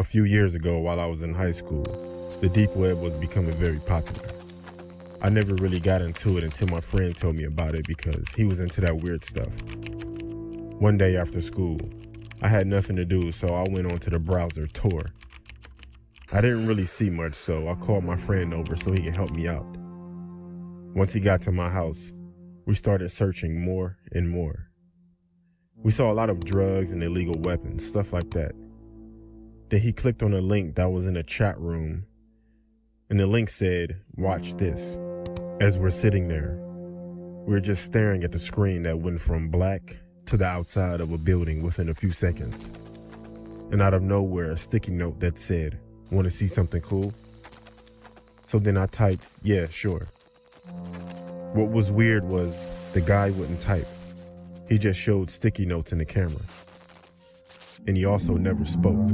A few years ago, while I was in high school, the deep web was becoming very popular. I never really got into it until my friend told me about it because he was into that weird stuff. One day after school, I had nothing to do, so I went onto the browser Tor. I didn't really see much, so I called my friend over so he could help me out. Once he got to my house, we started searching more and more. We saw a lot of drugs and illegal weapons, stuff like that. Then he clicked on a link that was in a chat room, and the link said, "Watch this." As we're sitting there, we were just staring at the screen that went from black to the outside of a building within a few seconds. And out of nowhere, a sticky note that said, "Want to see something cool?" So then I typed, "Yeah, sure." What was weird was the guy wouldn't type. He just showed sticky notes in the camera. And he also never spoke.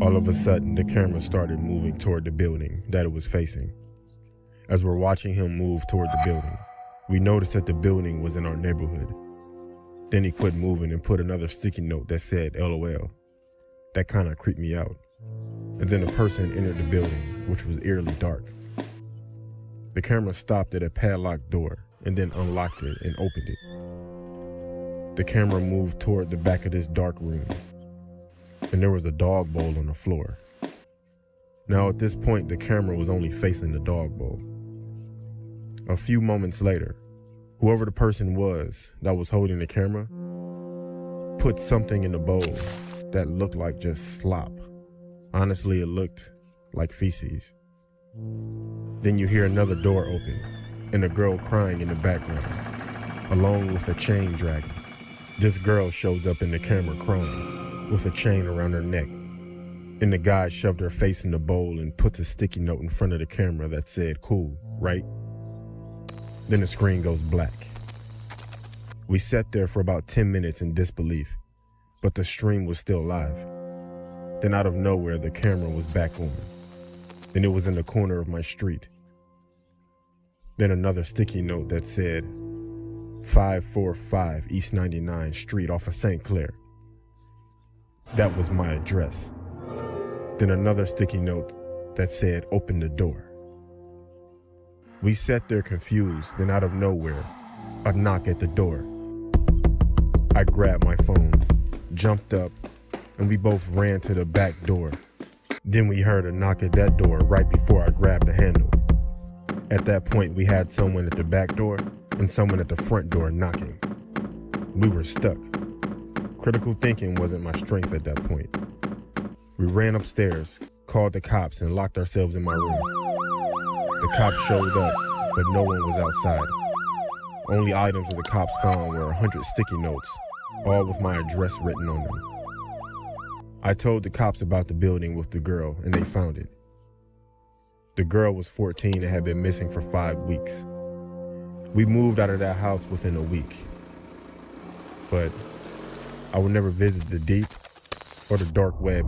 All of a sudden, the camera started moving toward the building that it was facing. As we're watching him move toward the building, we noticed that the building was in our neighborhood. Then he quit moving and put another sticky note that said LOL. That kind of creeped me out. And then a person entered the building, which was eerily dark. The camera stopped at a padlocked door and then unlocked it and opened it. The camera moved toward the back of this dark room, and there was a dog bowl on the floor. Now at this point, the camera was only facing the dog bowl. A few moments later, whoever the person was that was holding the camera put something in the bowl that looked like just slop. Honestly, it looked like feces. Then you hear another door open and a girl crying in the background, along with a chain dragging. This girl shows up in the camera crying, with a chain around her neck. And the guy shoved her face in the bowl and puts a sticky note in front of the camera that said, "Cool, right?" Then the screen goes black. We sat there for about 10 minutes in disbelief, but the stream was still live. Then out of nowhere, the camera was back on, and it was in the corner of my street. Then another sticky note that said, 545 East 99th Street off of St. Clair. That was my address. Then another sticky note that said, "Open the door." We sat there confused, then out of nowhere, a knock at the door. I grabbed my phone, jumped up, and we both ran to the back door. Then we heard a knock at that door right before I grabbed the handle. At that point, we had someone at the back door and someone at the front door knocking. We were stuck. Critical thinking wasn't my strength at that point. We ran upstairs, called the cops, and locked ourselves in my room. The cops showed up, but no one was outside. Only items that the cops found were 100 sticky notes, all with my address written on them. I told the cops about the building with the girl, and they found it. The girl was 14 and had been missing for 5 weeks. We moved out of that house within a week. But I would never visit the deep or the dark web